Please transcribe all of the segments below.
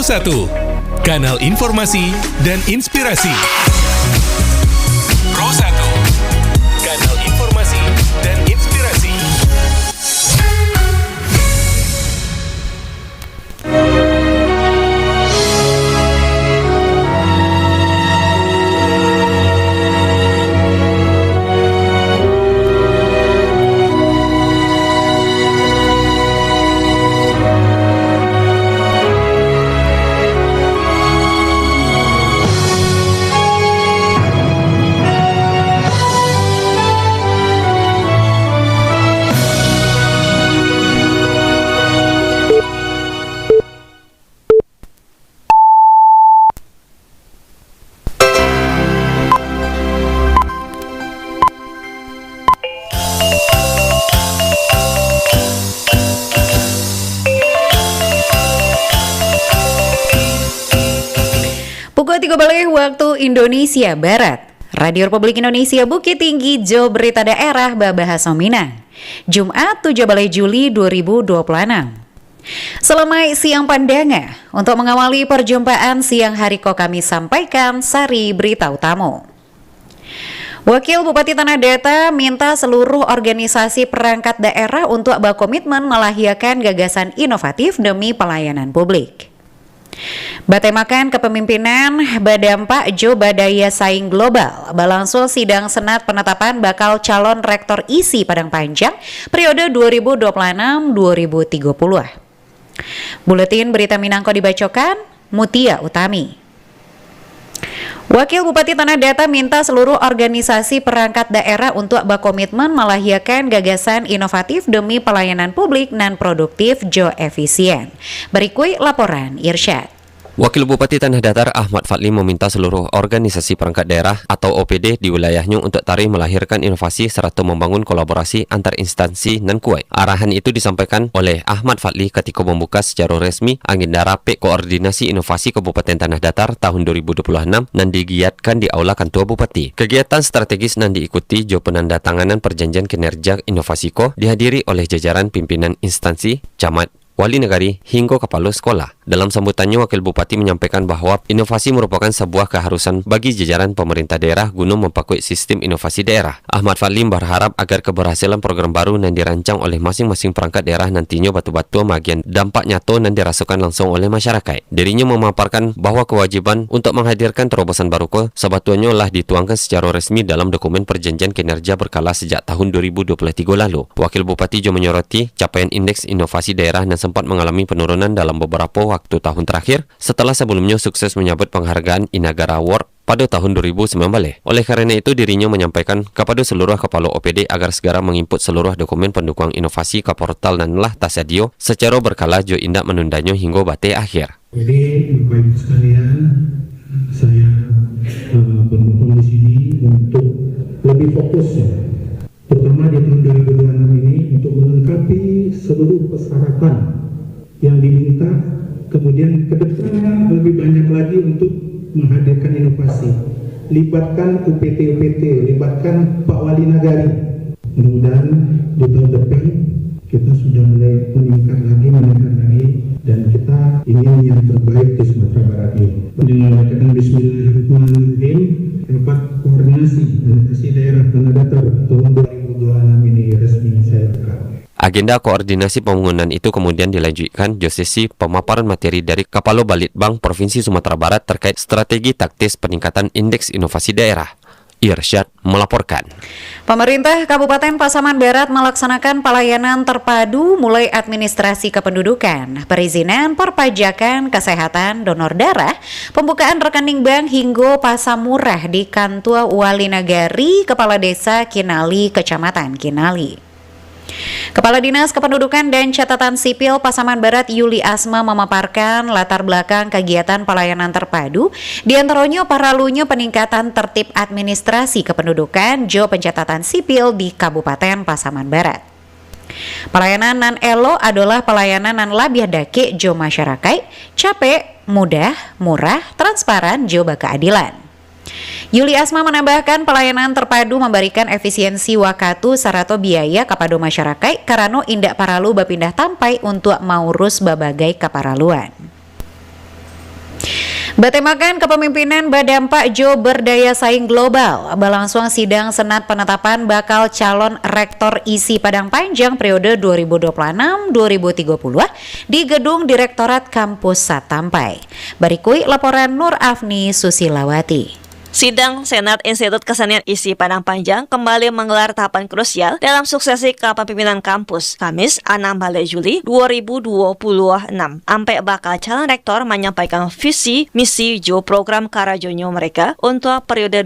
Pro1, kanal informasi dan inspirasi. Pro1, kanal informasi dan inspirasi. Pukul 3 waktu Indonesia Barat. Radio Republik Indonesia Bukit Tinggi, Jo Berita Daerah Babahasa Minang. Jumat 7 Juli 2026. Selamai siang pandanga, untuk mengawali perjumpaan siang hari kami sampaikan sari berita utama. Wakil Bupati Tanah Datar minta seluruh organisasi perangkat daerah untuk berkomitmen melahirkan gagasan inovatif demi pelayanan publik. Batemakan kepemimpinan Badampak Jo Badaya Saing Global berlangsung sidang Senat penetapan bakal calon rektor ISI Padang Panjang periode 2026-2030. Buletin Berita Minangko dibacakan Mutia Utami. Wakil Bupati Tanah Datar minta seluruh organisasi perangkat daerah untuk berkomitmen melahirkan gagasan inovatif demi pelayanan publik dan produktif jo efisien. Berikut laporan Irsyad. Wakil Bupati Tanah Datar Ahmad Fadli meminta seluruh organisasi perangkat daerah atau OPD di wilayahnya untuk tarikh melahirkan inovasi serta membangun kolaborasi antar instansi dan kuai. Arahan itu disampaikan oleh Ahmad Fadli ketika membuka secara resmi agenda Rapek Koordinasi Inovasi Kabupaten Tanah Datar tahun 2026 dan digiatkan di Aula Kantor Bupati. Kegiatan strategis dan diikuti jo penandatanganan perjanjian kinerja inovasiko dihadiri oleh jajaran pimpinan instansi, camat, wali negari hingga kepala sekolah. Dalam sambutannya, Wakil Bupati menyampaikan bahwa inovasi merupakan sebuah keharusan bagi jajaran pemerintah daerah guna memperkuat sistem inovasi daerah. Ahmad Fadli berharap agar keberhasilan program baru yang dirancang oleh masing-masing perangkat daerah nantinya batu-batu bagian dampak nyata dan dirasakan langsung oleh masyarakat. Dirinya memaparkan bahwa kewajiban untuk menghadirkan terobosan baru sebetulnya lah dituangkan secara resmi dalam dokumen perjanjian kinerja berkala sejak tahun 2023 lalu. Wakil Bupati juga menyoroti capaian indeks inovasi daerah dan sempat mengalami penurunan dalam beberapa waktu tahun terakhir setelah sebelumnya sukses menyabet penghargaan Inagara Award pada tahun 2019. Oleh karena itu, dirinya menyampaikan kepada seluruh kepala OPD agar segera menginput seluruh dokumen pendukung inovasi ke portal dan lah tasadio secara berkala jo indak menundanya hingga batas akhir. Jadi, Bapak Ibu sekalian, saya bermohon di sini untuk lebih fokus ya, terutama di tahun 2026 ini untuk melengkapi seluruh persyaratan yang diminta, kemudian ke depan lebih banyak lagi untuk menghadirkan inovasi. Libatkan UPT-UPT, libatkan Pak Wali Nagari. Mudah-mudahan di tahun depan kita sudah mulai meningkat lagi, dan kita ingin yang terbaik di Sumatera Barat ini. Dengan mengatakan Bismillahirrahmanirrahim, rapat koordinasi daerah Tanah Datar tahun 2026 ini resmi saya buka. Agenda koordinasi pembangunan itu kemudian dilanjutkan sesi pemaparan materi dari Kepala Balitbang Provinsi Sumatera Barat terkait strategi taktis peningkatan indeks inovasi daerah. Irsyad melaporkan. Pemerintah Kabupaten Pasaman Barat melaksanakan pelayanan terpadu mulai administrasi kependudukan, perizinan, perpajakan, kesehatan, donor darah, pembukaan rekening bank hingga pasar murah di Kantor Wali Nagari, Kepala Desa Kinali, Kecamatan Kinali. Kepala Dinas Kependudukan dan Catatan Sipil Pasaman Barat Yuli Asma memaparkan latar belakang kegiatan pelayanan terpadu, diantaranya paralunya peningkatan tertib administrasi kependudukan jo pencatatan sipil di Kabupaten Pasaman Barat. Pelayanan nan elo adalah pelayanan nan labih dake jo masyarakat, capek, mudah, murah, transparan jo keadilan. Yuli Asma menambahkan pelayanan terpadu memberikan efisiensi waktu serta biaya kepada masyarakat karena indak paralu bapindah tampai untuk maurus babagai kaparaluan. Batemakan kepemimpinan Badampak Jo berdaya saing global. Berlangsung sidang Senat penetapan bakal calon rektor ISI Padang Panjang periode 2026-2030 di Gedung Direktorat Kampus Satampai. Berikut laporan Nur Afni Susilawati. Sidang Senat Institut Kesenian ISI Padang Panjang kembali menggelar tahapan krusial dalam suksesi kepemimpinan kampus. Kamis 16 Juli 2026. Ampe bakal calon rektor menyampaikan visi misi Jo program Karajonyo mereka untuk periode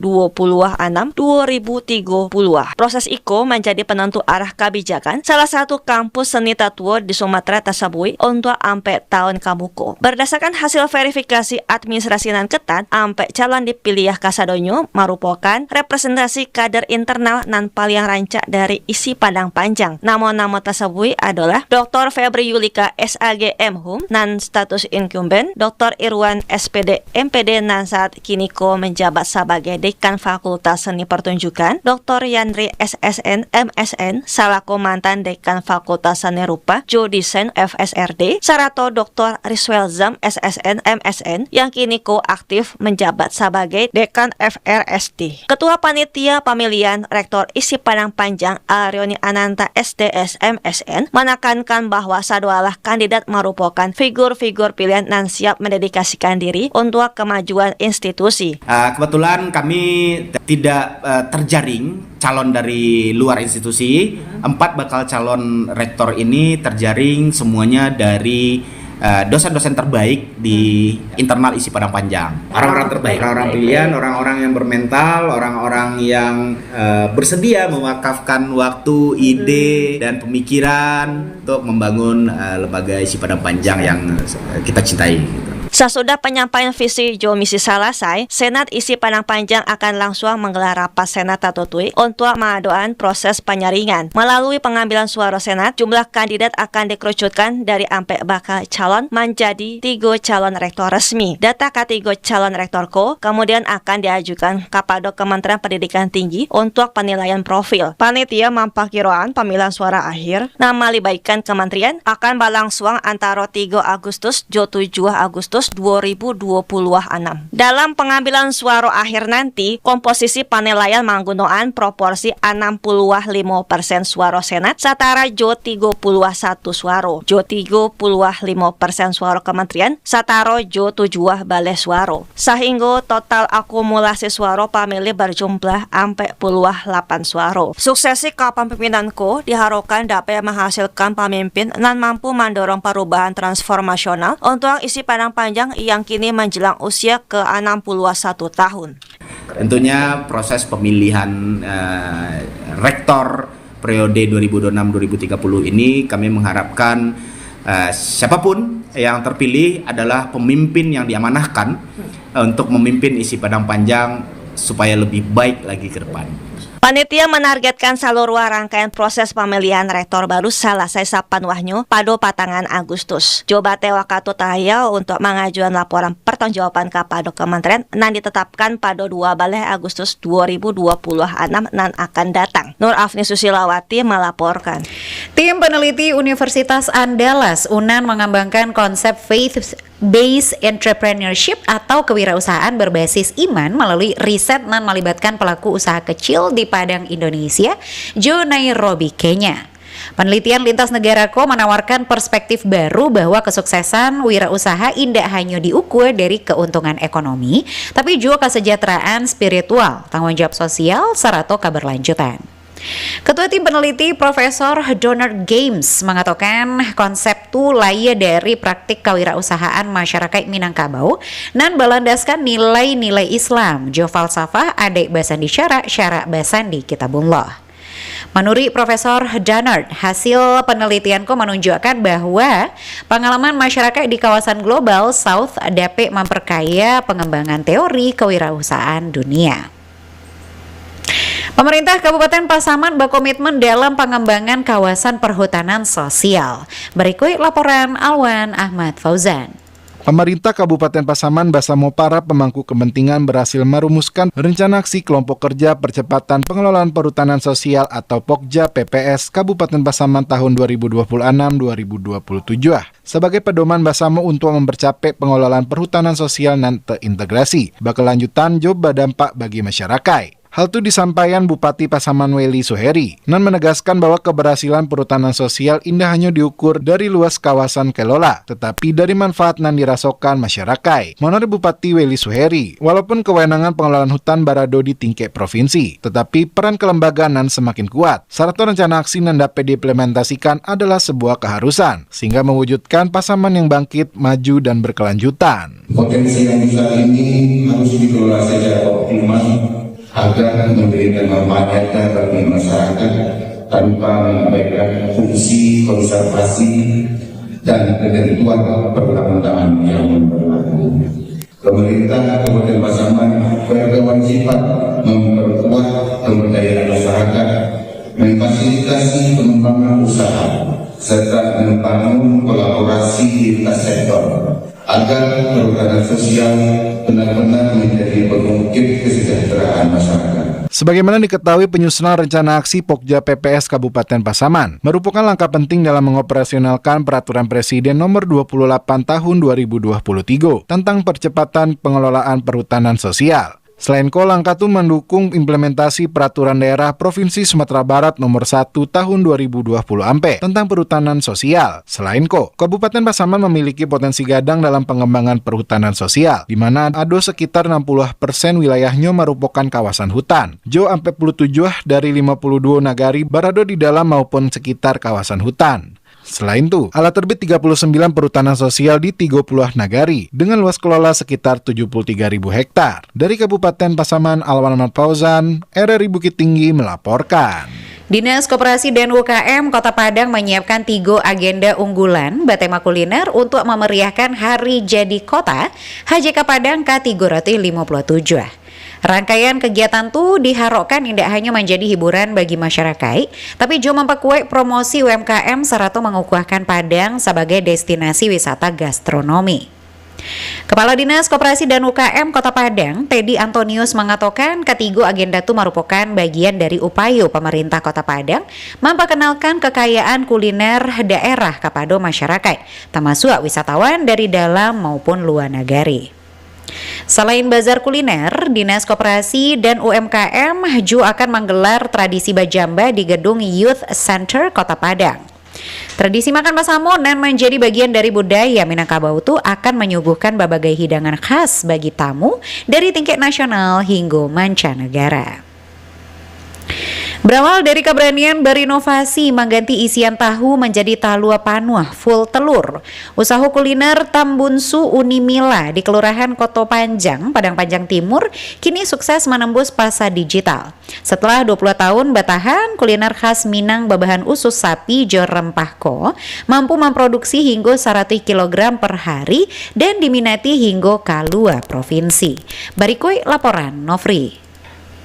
2026-2030. Proses IKO menjadi penentu arah kebijakan salah satu kampus seni tatuo di Sumatera tersebut untuk ampe tahun kabuko. Berdasarkan hasil verifikasi administrasi nan ketat, ampe calon dipilih kasadonyo merupakan representasi kader internal nan paling rancak dari ISI Padang Panjang. Nama-nama tersebut adalah Dr. Febri Yulika SAG MHum nan status incumbent, Dr. Irwan SPD MPD nan saat kini menjabat sebagai Dekan Fakultas Seni Pertunjukan, Dr. Yandri SSN MSN selaku mantan Dekan Fakultas Seni Rupa Jo Desain FSRD, Sarato Dr. Riswel Zam SSN MSN yang kini aktif menjabat sebagai Dekan FRSD. Ketua Panitia Pemilihan Rektor ISI Padang Panjang Arioni Ananta SDS MSN menekankan bahwa sadualah kandidat merupakan figur-figur pilihan dan siap mendedikasikan diri untuk kemajuan institusi. Kebetulan kami tidak terjaring calon dari luar institusi. 4 bakal calon rektor ini terjaring semuanya dari dosen-dosen terbaik di internal ISI Padang Panjang. Orang-orang terbaik, orang-orang pilihan, orang-orang yang bermental, orang-orang yang bersedia mewakafkan waktu, ide, dan pemikiran untuk membangun lembaga ISI Padang Panjang yang kita cintai. Sesudah penyampaian visi Jo misi selesai, Senat ISI Padang Panjang akan langsung menggelar rapat Senat Tatutui untuk mengaduan proses penyaringan. Melalui pengambilan suara Senat, jumlah kandidat akan dikerucutkan dari ampe bakal calon menjadi 3 calon rektor resmi. Data ketiga calon rektor kemudian akan diajukan kepada Kementerian Pendidikan Tinggi untuk penilaian profil. Panitia memperkirakan pemilihan suara akhir nama libatkan kementerian akan berlangsung antara 3 Agustus jo 7 Agustus 2026. Dalam pengambilan suara akhir nanti, komposisi penilaian menggunakan proporsi 65% suara Senat setara jo 31 suara. Jo 35% suara kementerian setara jo 7 balai suara. Sehingga total akumulasi suara pemilih berjumlah 48 suara. Suksesi kepemimpinan diharapkan dapat menghasilkan pemimpin yang mampu mendorong perubahan transformasional untuk ISI Padang Panjang yang kini menjelang usia ke-61 tahun. Tentunya proses pemilihan rektor periode 2026-2030 ini kami mengharapkan siapapun yang terpilih adalah pemimpin yang diamanahkan untuk memimpin ISI Padang Panjang supaya lebih baik lagi ke depan. Panitia menargetkan seluruh rangkaian proses pemilihan rektor baru selesai sapanwahnya pada patangan Agustus. Coba tewakatu tahaya untuk mengajukan laporan pertanggungjawaban kepada kementerian yang ditetapkan pada 2 balai Agustus 2026 dan akan datang. Nur Afni Susilawati melaporkan. Tim peneliti Universitas Andalas UNAN mengembangkan konsep faith-based entrepreneurship atau kewirausahaan berbasis iman melalui riset dan melibatkan pelaku usaha kecil di Padang, Indonesia, Jo Nairobi, Kenya. Penelitian lintas negara menawarkan perspektif baru bahwa kesuksesan wirausaha tidak hanya diukur dari keuntungan ekonomi, tapi juga kesejahteraan spiritual, tanggung jawab sosial, serta keberlanjutan. Ketua tim peneliti Profesor Donald Games mengatakan konsep itu layak dari praktik kewirausahaan masyarakat Minangkabau dan berlandaskan nilai-nilai Islam, jo falsafah adek basandi syara basandi kitabullah. Menurut Profesor Donald, hasil penelitianku menunjukkan bahwa pengalaman masyarakat di kawasan Global South dapat memperkaya pengembangan teori kewirausahaan dunia. Pemerintah Kabupaten Pasaman berkomitmen dalam pengembangan kawasan perhutanan sosial. Berikut laporan Alwan Ahmad Fauzan. Pemerintah Kabupaten Pasaman bersama para pemangku kepentingan berhasil merumuskan rencana aksi kelompok kerja percepatan pengelolaan perhutanan sosial atau Pokja PPS Kabupaten Pasaman tahun 2026-2027 sebagai pedoman bersama untuk mempercapai pengelolaan perhutanan sosial dan terintegrasi berkelanjutan job berdampak bagi masyarakat. Hal itu disampaikan Bupati Pasaman Wely Suheri, dan menegaskan bahwa keberhasilan perhutanan sosial indah hanya diukur dari luas kawasan kelola, tetapi dari manfaat yang dirasakan masyarakat. Menurut Bupati Wely Suheri, walaupun kewenangan pengelolaan hutan berada di tingkat provinsi, tetapi peran kelembagaan semakin kuat. Satu rencana aksi yang dapat diimplementasikan adalah sebuah keharusan, sehingga mewujudkan Pasaman yang bangkit, maju, dan berkelanjutan. Potensi yang besar ini harus dikelola secara optimal agar memberikan manfaat bagi masyarakat tanpa mengabaikan fungsi konservasi dan ketentuan perundang-undangan yang berlaku. Pemerintah Kabupaten Pasaman berkewajiban memperkuat pemberdayaan masyarakat, memfasilitasi pengembangan usaha, serta membangun kolaborasi lintas sektor agar perhutanan sosial benar-benar menjadi pengungkit kesejahteraan masyarakat. Sebagaimana diketahui, penyusunan rencana aksi Pokja PPS Kabupaten Pasaman merupakan langkah penting dalam mengoperasionalkan Peraturan Presiden Nomor 28 Tahun 2023 tentang percepatan pengelolaan perhutanan sosial. Selain itu, langkah itu mendukung implementasi Peraturan Daerah Provinsi Sumatera Barat Nomor 1 Tahun 2020 tentang perhutanan sosial. Selain itu, Kabupaten Pasaman memiliki potensi gadang dalam pengembangan perhutanan sosial, di mana ada sekitar 60% wilayahnya merupakan kawasan hutan. 47 dari 52 nagari berada di dalam maupun sekitar kawasan hutan. Selain itu, ada terbit 39 perhutanan sosial di 30 nagari dengan luas kelola sekitar 73.000 hektar. Dari Kabupaten Pasaman, Alwan Ahmad Fauzan, RRI Bukit Tinggi melaporkan. Dinas Koperasi dan UKM Kota Padang menyiapkan 3 agenda unggulan bertema kuliner untuk memeriahkan Hari Jadi Kota HJK Padang ke-357. Rangkaian kegiatan itu diharapkan tidak hanya menjadi hiburan bagi masyarakat, tapi juga memperkuat promosi UMKM serta mengukuhkan Padang sebagai destinasi wisata gastronomi. Kepala Dinas Koperasi dan UKM Kota Padang, Teddy Antonius mengatakan ketiga agenda itu merupakan bagian dari upaya pemerintah Kota Padang memperkenalkan kekayaan kuliner daerah kepada masyarakat, termasuk wisatawan dari dalam maupun luar negeri. Selain bazar kuliner, Dinas Koperasi dan UMKM juga akan menggelar tradisi bajamba di gedung Youth Center Kota Padang. Tradisi makan bersama dan menjadi bagian dari budaya Minangkabau itu akan menyuguhkan berbagai hidangan khas bagi tamu dari tingkat nasional hingga mancanegara. Berawal dari keberanian berinovasi mengganti isian tahu menjadi talua panuah full telur, usaha kuliner Tambunsu Unimila di Kelurahan Koto Panjang, Padang Panjang Timur kini sukses menembus pasar digital. Setelah 20 tahun bertahan, kuliner khas Minang berbahan usus sapi jo rempahko mampu memproduksi hingga 100 kg per hari dan diminati hingga kalua provinsi. Berikut laporan Nofri.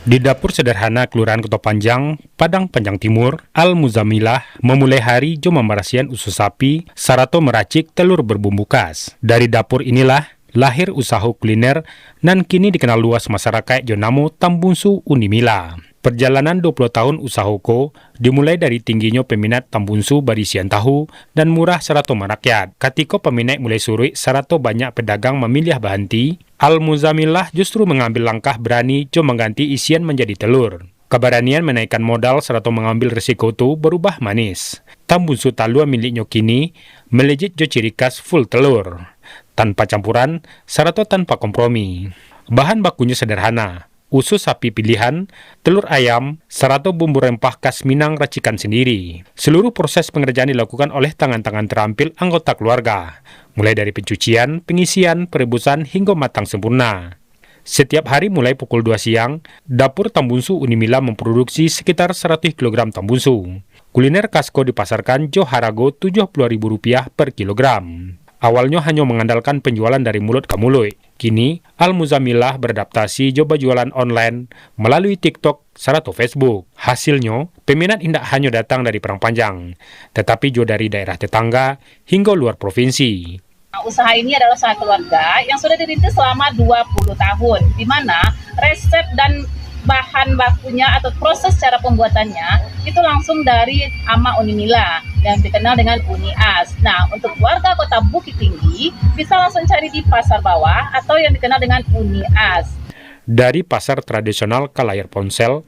Di dapur sederhana Kelurahan Koto Panjang, Padang Panjang Timur, Al-Muzamilah memulai hari jo memerasian usus sapi serta meracik telur berbumbu khas. Dari dapur inilah lahir usaha kuliner dan kini dikenal luas masyarakat jo namo Tambunsu Unimila. Perjalanan 20 tahun usaha ko dimulai dari tingginya peminat tambunsu berisian tahu dan murah serata merakyat. Ketika peminat mulai surut serata banyak pedagang memilih berhenti, Al-Muzamilah justru mengambil langkah berani co mengganti isian menjadi telur. Keberanian menaikkan modal serta mengambil risiko itu berubah manis. Tambunsu talua miliknya kini melejit jo ciri khas full telur, tanpa campuran serta tanpa kompromi. Bahan bakunya sederhana. Usus sapi pilihan, telur ayam, serta bumbu rempah khas Minang racikan sendiri. Seluruh proses pengerjaan dilakukan oleh tangan-tangan terampil anggota keluarga, mulai dari pencucian, pengisian, perebusan, hingga matang sempurna. Setiap hari mulai pukul 2 siang, dapur Tambunsu Unimila memproduksi sekitar 100 kg tambunsu. Kuliner kasko dipasarkan jo harago Rp70.000 per kilogram. Awalnya hanya mengandalkan penjualan dari mulut ke mulut. Kini, Al-Muzamilah beradaptasi coba jualan online melalui TikTok serta Facebook. Hasilnya, peminat tidak hanya datang dari Padang Panjang, tetapi juga dari daerah tetangga hingga luar provinsi. Usaha ini adalah usaha keluarga yang sudah dirintis selama 20 tahun, di mana resep dan bahan bakunya atau proses cara pembuatannya itu langsung dari Ama Unimila yang dikenal dengan Unias. Nah, untuk warga Kota Bukit Tinggi bisa langsung cari di Pasar Bawah atau yang dikenal dengan Unias. Dari pasar tradisional ke layar ponsel,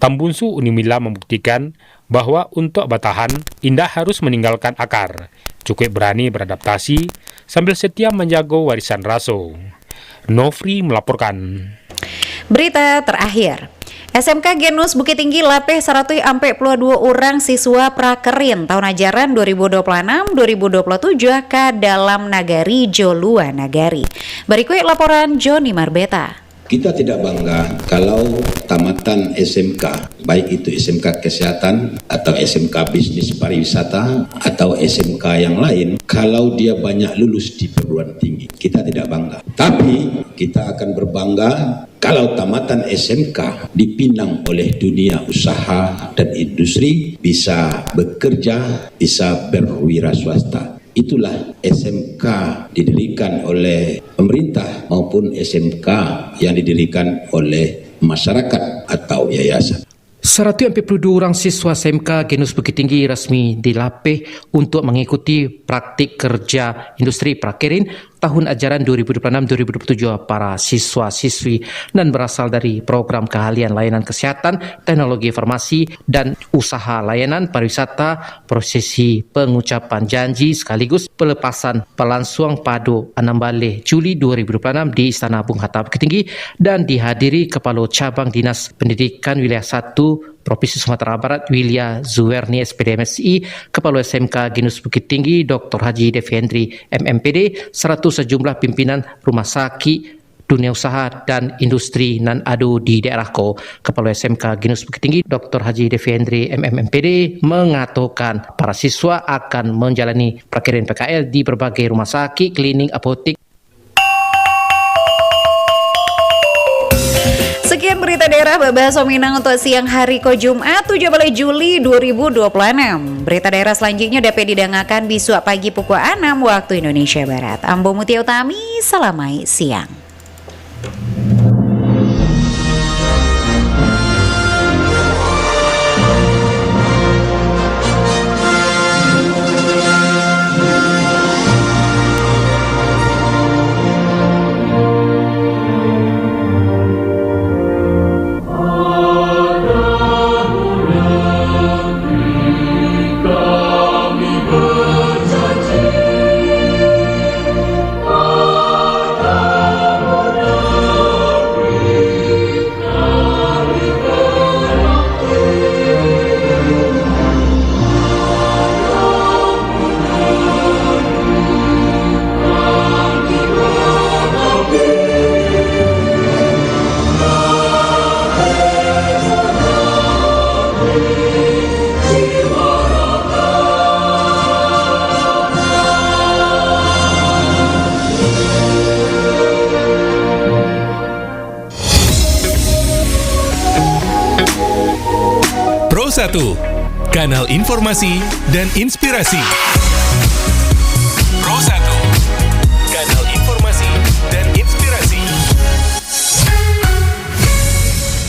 Tambunsu Unimila membuktikan bahwa untuk bertahan, Indah harus meninggalkan akar, cukup berani beradaptasi, sambil setia menjaga warisan raso. Nofri melaporkan. Berita terakhir. SMK Genus Bukit Tinggi lapeh 142 orang siswa prakerin tahun ajaran 2026-2027 ke dalam nagari Jolua Nagari. Berikut laporan Joni Marbeta. Kita tidak bangga kalau tamatan SMK, baik itu SMK Kesehatan atau SMK Bisnis Pariwisata atau SMK yang lain, kalau dia banyak lulus di perguruan tinggi. Kita tidak bangga. Tapi kita akan berbangga kalau tamatan SMK dipinang oleh dunia usaha dan industri, bisa bekerja, bisa berwira swasta. Itulah SMK didirikan oleh pemerintah maupun SMK yang didirikan oleh masyarakat atau yayasan. 142 orang siswa SMK Genus Bukit Tinggi resmi dilatih untuk mengikuti praktik kerja industri prakerin tahun ajaran 2026-2027 para siswa-siswi dan berasal dari program keahlian layanan kesehatan, teknologi informasi, dan usaha layanan pariwisata. Prosesi pengucapan janji sekaligus pelepasan pelangsung pada 16 Juli 2026 di Istana Bung Hatta Bukit Tinggi dan dihadiri Kepala Cabang Dinas Pendidikan Wilayah 1 Provinsi Sumatera Barat Wilia Zuwerni SPDMSI, Kepala SMK Genus Bukit Tinggi Dr. Haji Devendri MMPD, serta sejumlah pimpinan rumah sakit, dunia usaha dan industri nan adu di daerah ko. Kepala SMK Genus Bukit Tinggi Dr. Haji Devendri MMPD mengatakan para siswa akan menjalani prakerin PKL di berbagai rumah sakit, klinik, apotek. Sekian berita daerah Babas Minang untuk siang hari ko Jumat 17 Juli 2026. Berita daerah selanjutnya dapat didengarkan besok pagi pukul 6 waktu Indonesia Barat. Ambo Mutia Utami, salamai siang. Pro 1, kanal informasi dan inspirasi. Pro 1.